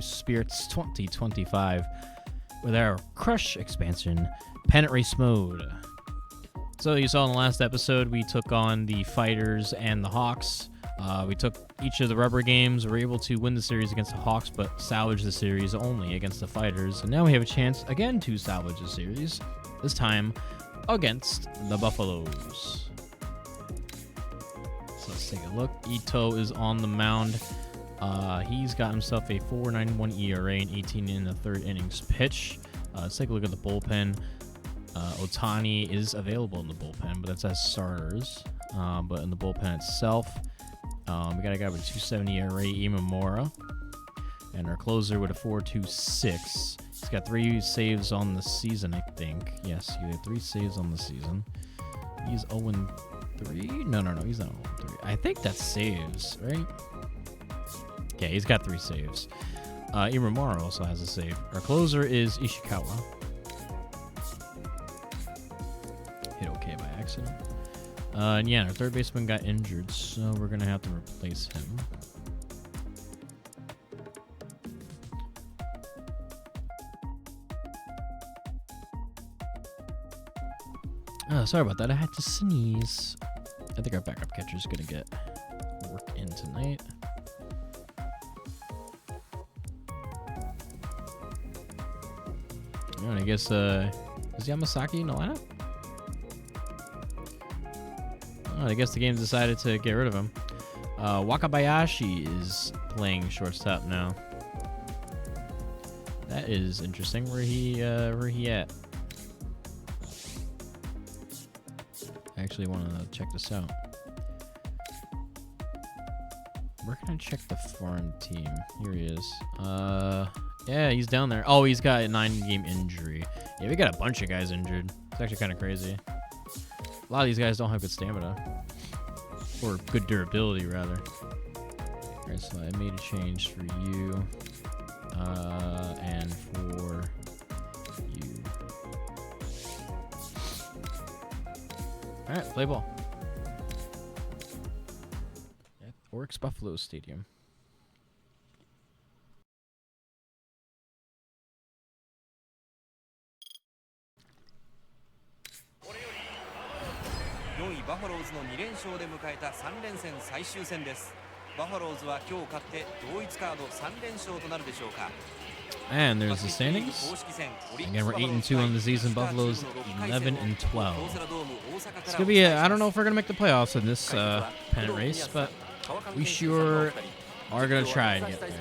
Spirits 2025 with our Crush expansion, Pennant Race Mode. So you saw in the last episode, we took on the Fighters and the Hawks. We took each of the rubber games. We were able to win the series against the Hawks, but salvage the series only against the Fighters. And now we have a chance again to salvage the series, this time against the Buffaloes. So let's take a look. Ito is on the mound. He's got himself a 4.91 ERA and 18 in the third innings pitch. Let's take a look at the bullpen. Otani is available in the bullpen, but that's as starters. But in the bullpen itself, we got a guy with 2.70 ERA, Imamura, and our closer with a 4.26. He's got 3 saves on the season, I think. Yes, he had 3 saves on the season. He's 0-3. No, he's not 0-3. I think that's saves, right? Yeah, he's got 3 saves. Imamura also has a save. Our closer is Ishikawa. Hit okay by accident. And yeah, our third baseman got injured, so we're going to have to replace him. Sorry about that. I had to sneeze. I think our backup catcher is going to get work in tonight. I guess, is Yamasaki in the lineup? Oh, I guess the game decided to get rid of him. Wakabayashi is playing shortstop now. That is interesting. Where he at? I actually want to check this out. Where can I check the foreign team? Here he is. Yeah, he's down there. Oh, he's got a 9-game injury. Yeah, we got a bunch of guys injured. It's actually kind of crazy. A lot of these guys don't have good stamina. Or good durability, rather. Alright, so I made a change for you. And for you. Alright, play ball. At Oryx Buffalo Stadium. And there's the standings. Again, we're 8-2 on the season. Buffalo's 11-12. It's gonna be I don't know if we're gonna make the playoffs in this pennant race, but we sure are gonna try to get there.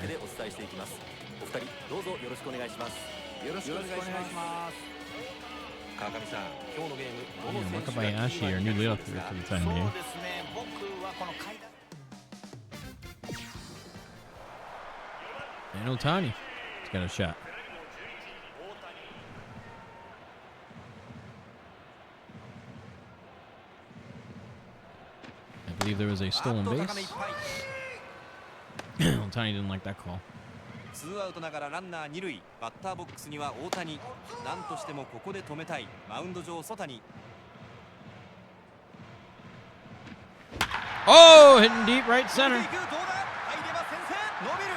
Wakabayashi, our new leadoff hitter for the time being. And Otani has got a shot. I believe there was a stolen base. Otani didn't like that call. 2アウトながらランナー2塁、バッターボックスには大谷。なんとしてもここで止めたい。マウンド上ソタニ。Oh, hitting deep right center.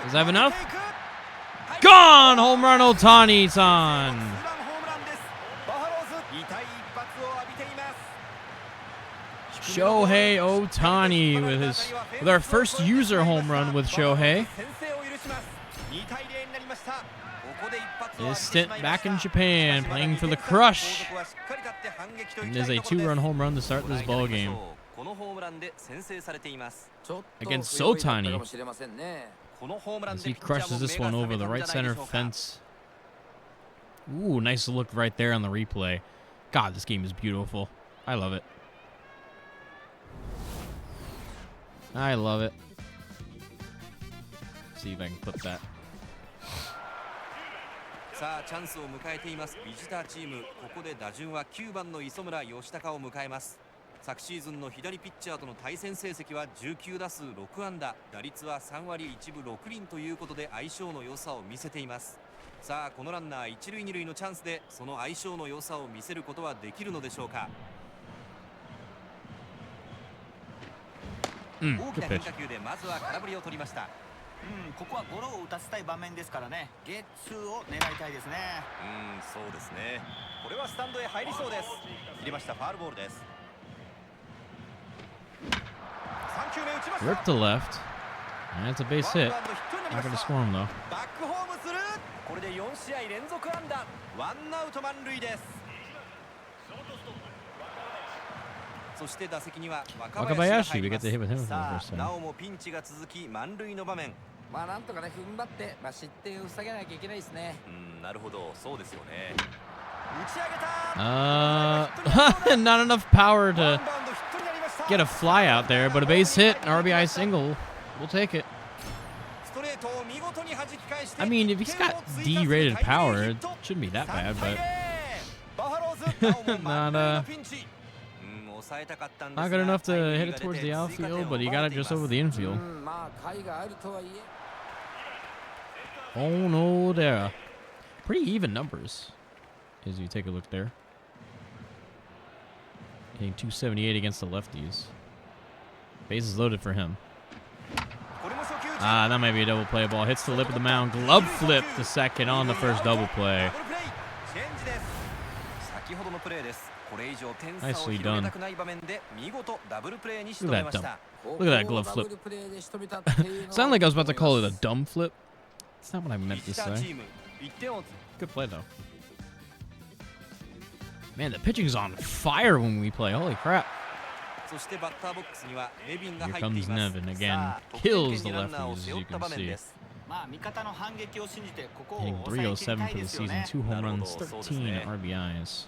Does that have enough? Gone! Home run, Otani-san. Shohei Otani with our first user home run with Shohei. His stint back in Japan, playing for the Crush. And there's a 2-run home run to start this ball game against Otani, as he crushes this one over the right center fence. Ooh, nice look right there on the replay. God, this game is beautiful. I love it. I love it. See if I can clip that. さあチャンスを迎えていますビジターチーム。ここで打順は9番の磯村義孝を迎えます。昨シーズンの左ピッチャーとの対戦成績は19打数6安打、打率は3割1分6厘ということで相性の良さを見せています。さあこのランナー1塁2塁のチャンスでその相性の良さを見せることはできるのでしょうか。大きな変化球でまずは空振りを取りました。ここはゴロを打たせたい場面ですからね。ゲッツーを狙いたいですね。そうですね。これはスタンドへ入りそうです。入れました。ファールボールです。3球目打ちました。 Rip to left. And it's a base hit. Not gonna score him though. バックホームする。これで4試合連続安打。ワンアウト満塁です。そして打席には若林が入ります。 We get to hit with him for the さ first あ time. なおもピンチが続き満塁の場面。なんとかね踏ん張って、失点を防げなきゃいけないですね。なるほど、そうですよね。打ち上げた。Not enough power to get a fly out there, but a base hit, an RBI single. We'll take it. I mean, if he's got D-rated power, it shouldn't be that bad, but not good enough to hit it towards the outfield, but he got it just over the infield. Oh no, there. Pretty even numbers as you take a look there. Hitting 278 against the lefties. Bases loaded for him. That might be a double play ball. Hits the lip of the mound. Glove flip to second on the first double play. Nicely done. Look at that dump. Look at that glove flip. Sounded like I was about to call it a dumb flip. That's not what I meant to say. Good play though. Man, the pitching's on fire when we play. Holy crap. Here comes Nevin again. Kills the lefties, as you can see. Hitting 307 for the season. 2 home runs, 13 RBIs.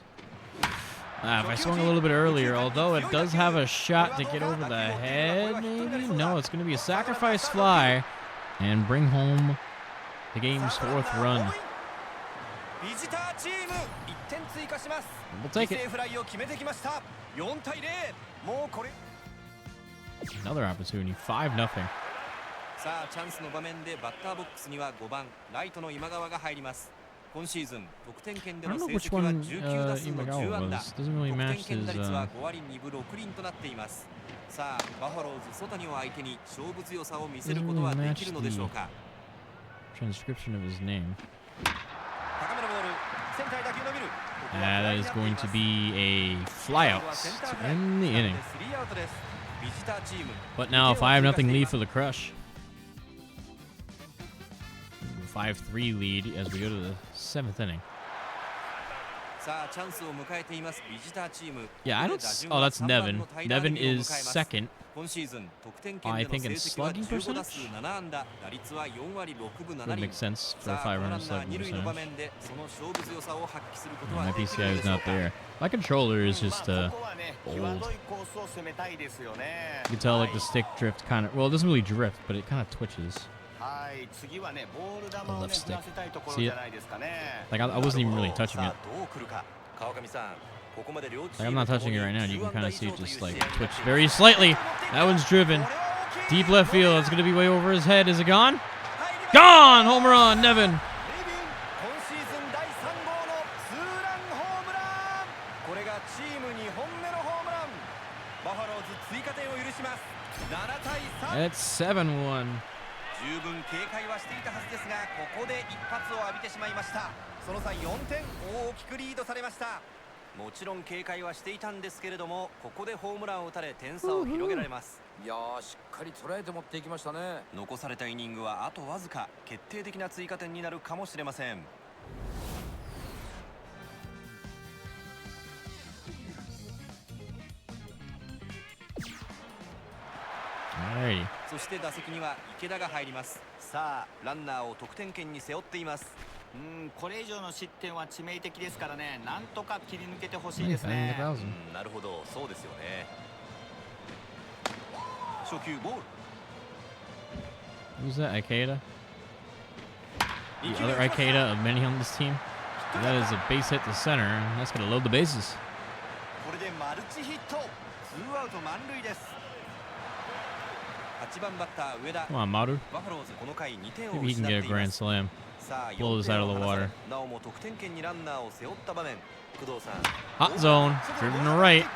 If I swung a little bit earlier, although it does have a shot to get over the head, maybe? No, it's going to be a sacrifice fly and bring home the game's 4th run. We'll take it. Another opportunity, 5-0. さあチャンスの場面でバッターボックスには5番ライトの今川が入ります。今シーズン得点圏での成績は19打数の10安打。得点圏打率は5割2分6厘となっています。さあバファローズ曽谷を相手に勝負強さを見せることはできるのでしょうか。 Transcription of his name. 高めのボール、センターへ打球伸びる。That is going to be a flyout to end the inning. But now a 5-0 lead for the Crush. 5-3 lead as we go to the 7th inning. Yeah, I don't. Oh, that's Nevin. Nevin is second. I think in slugging percentage. Would make sense for a 5-run slugging percentage. My PCI is not there. My controller is just old. You can tell like the stick drift kind of. Well, it doesn't really drift, but it kind of twitches. The left stick. See it? Like I wasn't even really touching it. Like I'm not touching it right now. You can kind of see it just like twitch very slightly. That one's driven. Deep left field. It's going to be way over his head. Is it gone? Gone! Home run, Nevin. It's 7-1. 十分警戒はしていたはずですが、ここで一発を浴びてしまいました。その際4点大きくリードされました。もちろん警戒はしていたんですけれども、ここでホームランを打たれ点差を広げられます。いやー、しっかり捉えて持っていきましたね。残されたイニングはあとわずか、決定的な追加点になるかもしれません。そして打席には池田が入ります。さあランナーを得点圏に背負っています。これ以上の失点は致命的ですからね。なんとか切り抜けてほしいですね。なるほど、そうですよね。初球ボール。Who's that? Ikeda? The other Ikeda of many on this team. That is a base hit to center, and that's going to load the bases. これでマルチヒット。2アウト満塁です。8番バッター上田。Come on, Maru. バファローズこの回2点を Maybe he can 失って get い a ま grand す。 slam. blow this out of the water. なおも得点圏にランナーを背負った場面。工藤さん。 Hot zone, driven to right,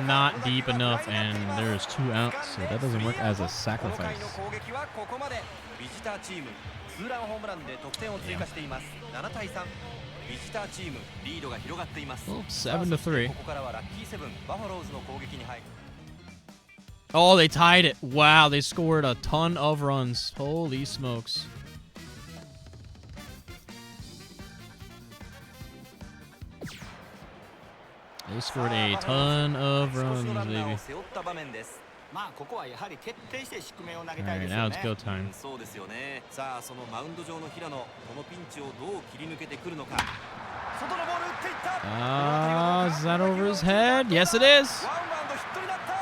not deep enough, and there's 2 outs, so that doesn't work as a この sacrifice. 回の攻撃はここまで。ビジターチームツーランホームランで得点を追加しています。7対3。ビジターチームリードが広がっています。 Well, 7 to 3. ここからはラッキーセブンバファローズの攻撃に入る。 Oh, they tied it. Wow, they scored a ton of runs. Holy smokes. They scored a ton of runs, baby. 背負った場面です。まあここはやはり徹底して低めを投げ All たい right, です now よ it's ね。 go time. そうですよね。さあそのマウンド上の平野、このピンチをどう切り抜けてくるのか。外のボール打っていった。Is that over his head? Yes, it is. ワンバウンドヒットになった。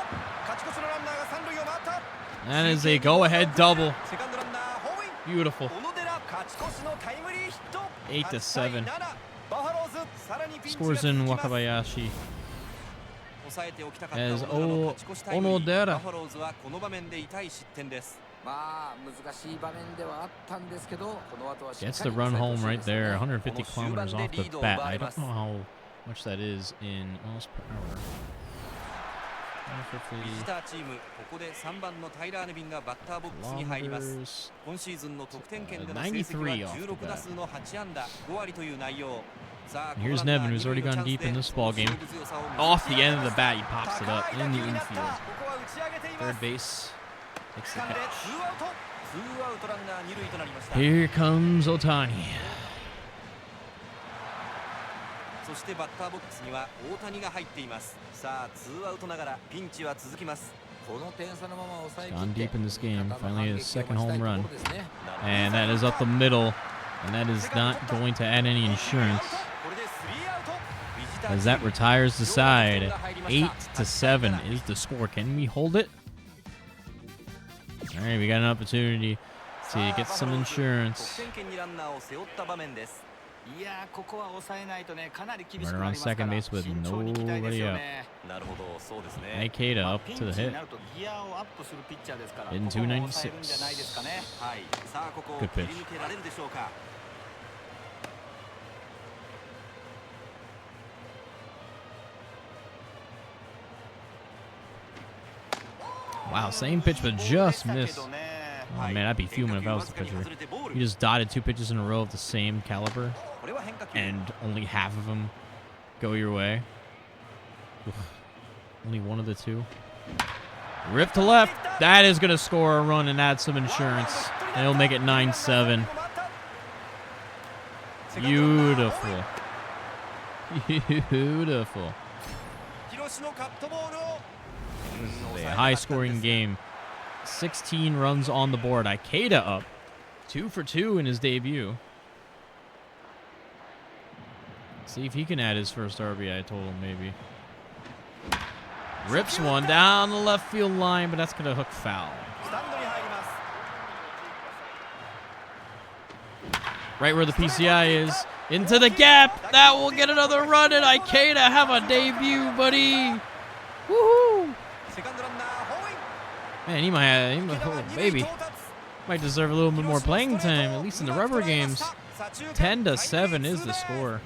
勝ち越しのランナーが三塁を回った。 That is a go-ahead double. セカンドランナーホームイン。 Beautiful. 小野寺勝ち越しのタイムリーヒット。 8 to 7. バファローズさらにピンチが Scores in 続きます。 Wakabayashi. 抑えておきたかった As 小野寺の勝ち越しタイムリー。 Onodera. バファローズはこの場面で痛い失点です。まあ難しい場面ではあったんですけど、この後はしっ Gets か the り run 抑え home てほしい right ですね。 there. 150 kilometers off the bat. I don't know how much that is in miles per hour. ビジターチームここで3番のタイラー・ネビンがバッターボックスに入ります。 Kilometers. 今シーズンの得点圏での成績は16打数の8安打5割という内容。 And here's Nevin, who's already gone deep in this ball game. Off the end of the bat, he pops it up in the infield. Third base takes the catch. Here comes Otani. そしてバッターボックスには大谷が入っています。さあツーアウトながらピンチは続きます。この点差のまま抑え Gone 切っ deep て in this game. 味方の Finally, 反 his 撃を second 待ちたい home とこ run. ろですね。 And that is up the middle. And that is not going to add any insurance. これでスリーアウト。ビジター As チー that ム retires the side. 両得点が入りました 8 to 7 is the score. Can we hold it? All right, we got an opportunity to get some 得 insurance. 点圏にランナーを背負った場面です。いやーここは抑えないとねかなり厳し Right くな around りますから second base with 慎重にいきたいですよ nobody ね。なるほど、そうですね。 Ikeda まあ up ピン to the チに hit. なるとギアをアップするピッチャーですから In ここも抑えるんじゃないですかね。はい。さあここを Good 切 pitch. り抜けられるでしょうか。 Wow, same pitch but just ボールで missed. したけどね Oh man, I'd be fuming if I was the pitcher. You just dotted 2 pitches in a row of the same caliber, これは変化球。 and only half of them go your way. Ugh. Only one of the 2. Rip to left. That is going to score a run and add some insurance. And it'll make it 9-7. Beautiful. Beautiful. 広島カットボールを A high-scoring game. 16 runs on the board. Ikeda up. 2 for 2 in his debut. See if he can add his first RBI total, maybe. Rips one down the left field line, but that's going to hook foul. スタンドに入ります。 Right where the PCI is. Into the gap. That will get another run, and Ikeda have a debut, buddy. Woohoo! セカンドランナーホームイン。 Man, he might, oh, maybe. Might deserve a little bit more playing time, at least in the rubber games. 10 to 7 is the score.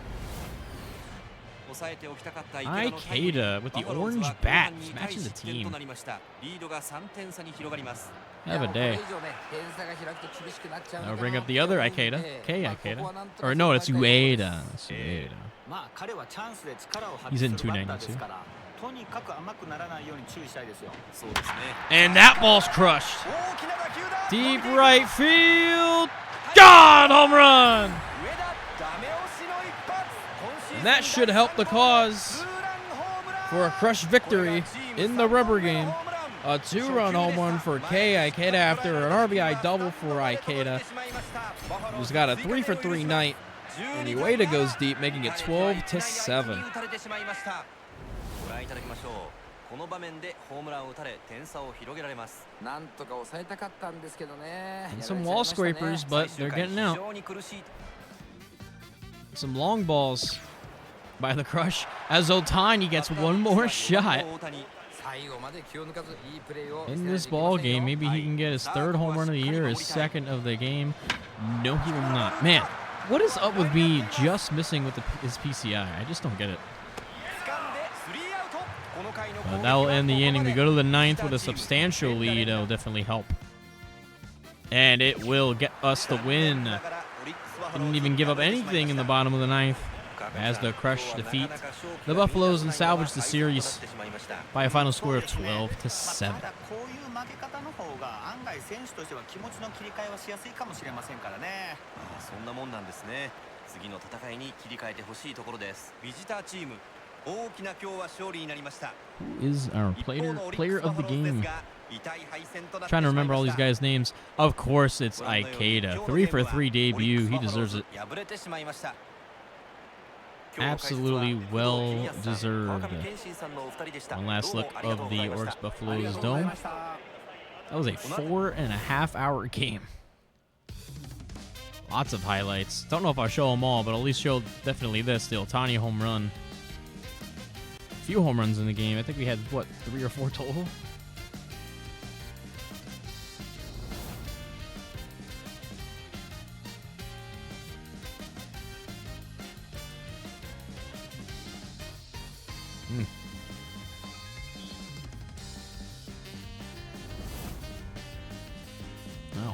Ikeda with the orange bat, matching the team. Have a day. I'll bring up the other Ikeda, K Ikeda. Or no, it's Ueda. It's Ueda. まあ彼はチャンスで力を発 He's 揮 in するバッターです 292. からとにかく甘くならないように注意したいですよ。 そうですね。 And that ball's crushed. 大きな打球だ。 Deep right field. God, home run. 上田ダメ押しの一発。今シーズン And that should help the cause ツーランホームラン。 for a crushed victory in the rubber game. A 2-run home run for K Ikeda after an RBI double for Ikeda. He's got a 3 for 3 night. And Ueda goes deep, making it 12 to 7. ご覧いただきましょう。この場面でホームランを打たれ点差を広げられます。なんとか抑えたかったんですけどね。 And some wall scrapers, but they're getting out. 非常に苦しい。 Some long balls by the Crush as Otani gets one more shot. in this ball game. Maybe he can get his third home run of the year, his second of the game. No, he will not. Man, what is up with me just missing with his PCI? I just don't get it. That will end the inning. We go to the ninth with a substantial lead. That will definitely help. And it will get us the win. Didn't even give up anything in the bottom of the ninth as the Crush defeat the Buffaloes and salvage the series by a final score of 12-7. そんなもんなんですね。次の戦いに切り替えてほしいところです。ビジターチーム大きな今日は勝利になりました。 Who is our player of the game? Trying to remember all these guys' names. Of course, it's Ikeda. 3-for-3 debut. He deserves it. Absolutely well deserved. One last look of the Orcs Buffaloes Dome. That was a 4.5-hour game. Lots of highlights. Don't know if I'll show them all, but I'll at least show definitely this, the Ohtani home run. A few home runs in the game. I think we had, what, 3 or 4 total?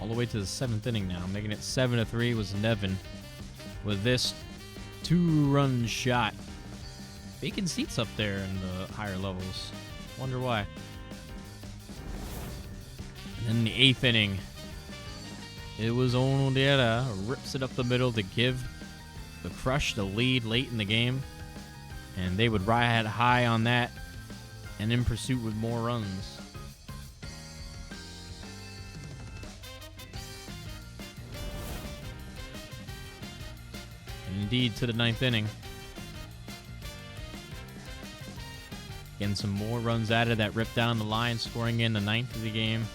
All the way to the 7th inning now. Making it 7-3 was Nevin with this 2-run shot. Vacant seats up there in the higher levels. Wonder why. And then in the 8th inning, it was Onodera rips it up the middle to give the Crush the lead late in the game. And they would ride high on that and in pursuit with more runs. Indeed, to the 9th inning. Getting some more runs added that ripped down the line, scoring in the 9th of the game.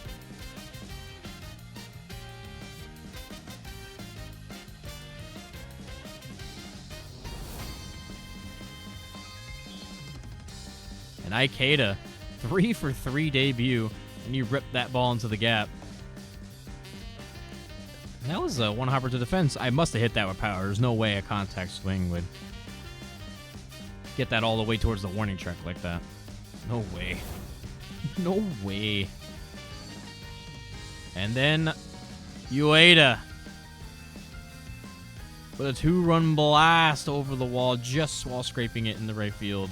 And Ikeda, 3-for-3 debut, and you ripped that ball into the gap. That was one hopper to defense. I must have hit that with power. There's no way a contact swing would get that all the way towards the warning track like that. No way. No way. And then Ueda with a 2-run blast over the wall just while scraping it in the right field.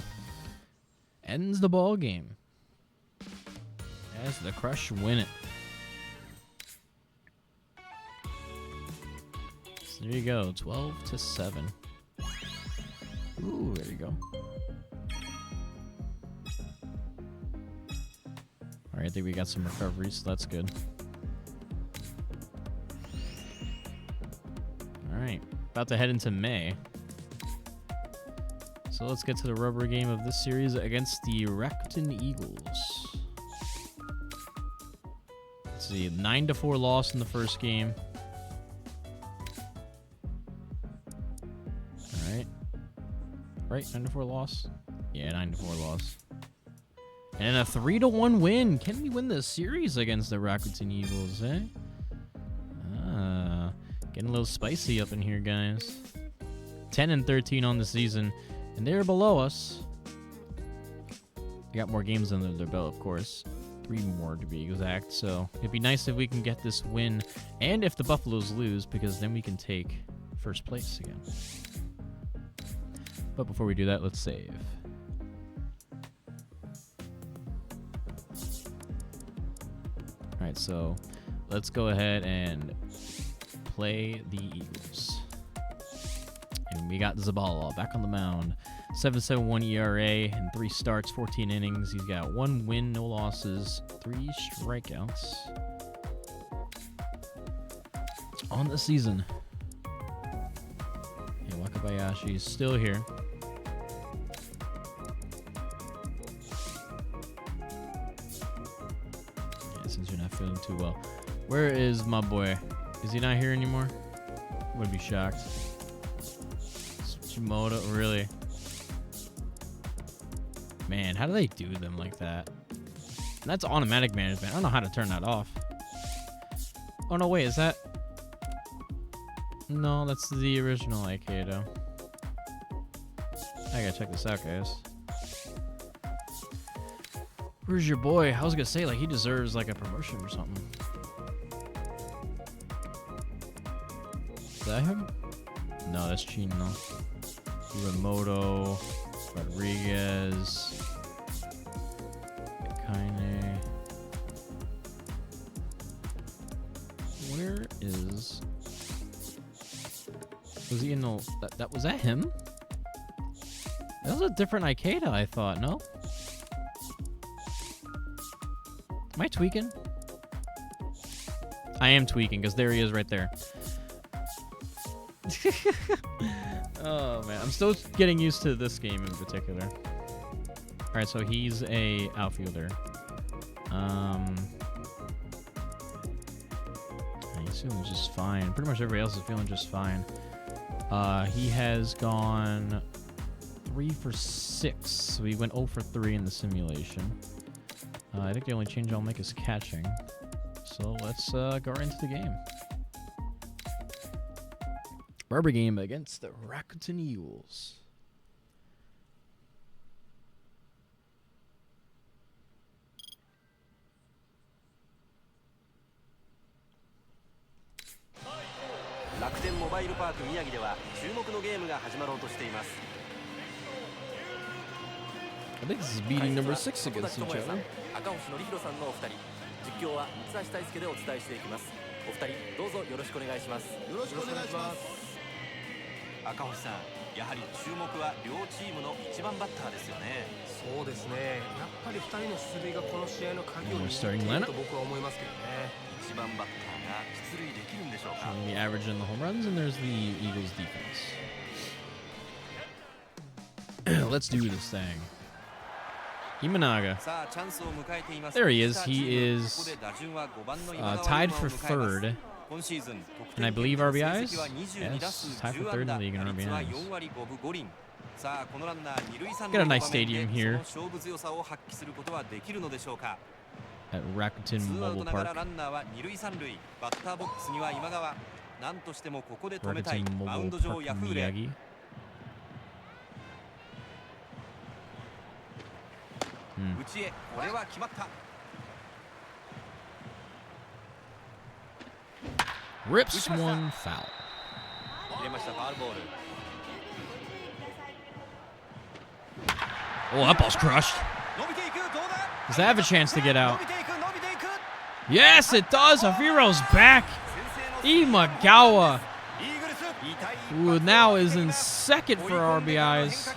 Ends the ball game as the Crush win it. There you go, 12-7. Ooh, there you go. All right, I think we got some recoveries, so that's good. All right, about to head into May. So let's get to the rubber game of this series against the Rakuten Eagles. Let's see, 9-4 loss in the first game. Right, 9-4 loss? Yeah, 9-4 loss. And a 3-1 win. Can we win this series against the Rakuten Eagles, eh? Getting a little spicy up in here, guys. 10-13 on the season, and they're below us. They got more games under their belt, of course. 3 more to be exact, so it'd be nice if we can get this win, and if the Buffaloes lose, because then we can take first place again. But before we do that, let's save. All right, so let's go ahead and play the Eagles. And we got Zabala back on the mound. 7.71 ERA in 3 starts, 14 innings. He's got 1 win, no losses, 3 strikeouts on the season. Yeah, Wakabayashi is still here. Since you're not feeling too well. Where is my boy? Is he not here anymore? I would be shocked. Tsuchimoto, really? Man, how do they do them like that? And that's automatic management. I don't know how to turn that off. Oh, no, wait. Is that... No, that's the original Ikeda. I gotta check this out, guys. Where's your boy? I was gonna say, like, he deserves, like, a promotion or something. Is that him? No, that's Chino. Iwamoto, Rodriguez, Kaine. Where is... Was he in the... Was that him? That was a different Ikeda, I thought, no? Am I tweaking? I am tweaking, because there he is right there. Oh, man. I'm still getting used to this game in particular. Alright, so he's a outfielder. I assume he's just fine. Pretty much everybody else is feeling just fine. He has gone 3 for 6. So he went 0 for 3 in the simulation. I think the only change I'll make is catching. So let's go right into the game. Barber game against the Rakuten Eagles. Rakuten Mobile Park 宮城では注目のゲームが始まろうとしています。 I think this is meeting number 6 against each other. 赤星憲弘さんのお二人、実況は三橋大輔でお伝えしていきます。お二人どうぞよろしくお願いします。よろしくお願いします。赤星さん、やはり注目は両チームの一番バッターですよね。そうですね。やっぱり2人の出塁がこの試合の鍵を握っていると僕は思いますけどね。一番バッターが出塁できるんでしょうか。 The average in the home runs, and there's the Eagles defense. Let's do this thing. Imanaga. There he is. He is tied for 3rd. And I believe RBIs? Yes, tied for 3rd in the league in RBIs. Got a nice stadium here at Rakuten Mobile Park. Rakuten Mobile Park Miyagi. Rips one foul. Oh, that ball's crushed. Does that have a chance to get out? Yes, it does. Hafiro's back. Imagawa, who now is in 2nd for RBIs.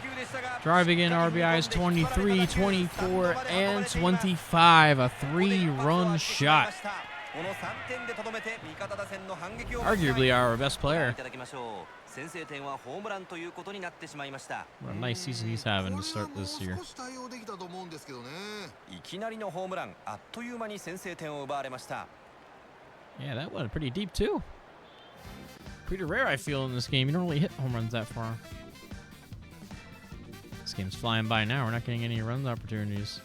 Driving in RBIs 23, 24, and 25. A 3-run shot. Arguably our best player. What a nice season he's having to start this year. Yeah, that went pretty deep too. Pretty rare, I feel, in this game. You don't really hit home runs that far. This game's flying by now. We're not getting any run opportunities.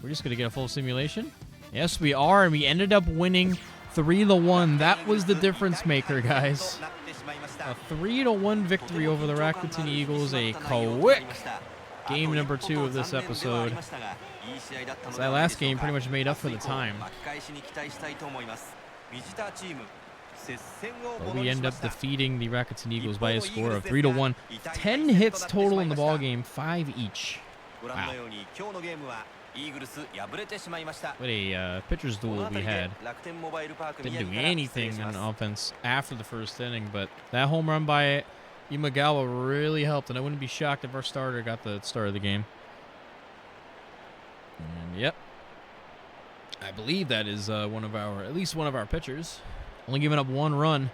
We're just going to get a full simulation. Yes, we are, and we ended up winning 3-1. That was the difference maker, guys. A 3-1 victory over the Rakuten Eagles. A quick game number 2 of this episode. So that last game pretty much made up for the time. But we end up defeating the Rakuten Eagles by a score of 3-1. 10 hits total in the ball game, 5 each. Wow. What a pitcher's duel we had. Didn't do anything on offense after the first inning, but that home run by Imagawa really helped, and I wouldn't be shocked if our starter got the start of the game. And yep, I believe that is at least one of our pitchers. Only giving up 1 run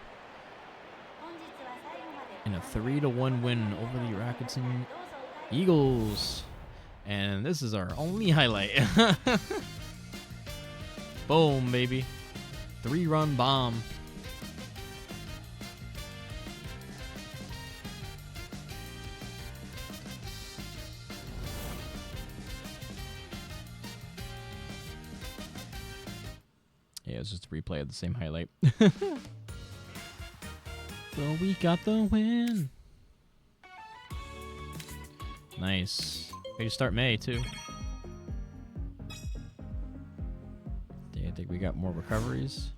in a 3-1 win over the Rakuten Eagles. And this is our only highlight. Boom, baby. 3-run bomb. Yeah, it's just a replay of the same highlight. So we got the win. Nice. Way to start May, too. I think we got more recoveries.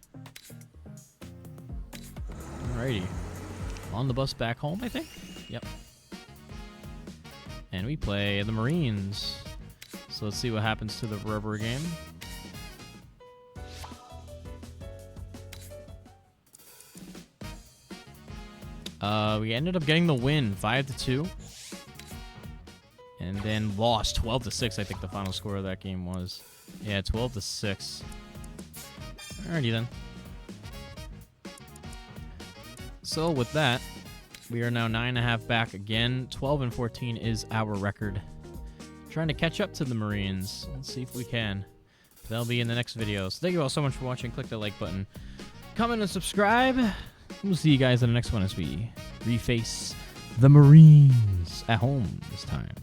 Alrighty. On the bus back home, I think? Yep. And we play the Marines. So let's see what happens to the rubber game. We ended up getting the win, 5-2. And then lost 12-6, I think the final score of that game was. Yeah, 12-6. Alrighty then. So with that, we are now 9.5 back again. 12-14 is our record. Trying to catch up to the Marines. Let's see if we can. That'll be in the next video. So thank you all so much for watching. Click the like button. Comment and subscribe. We'll see you guys in the next one as we reface the Marines at home this time.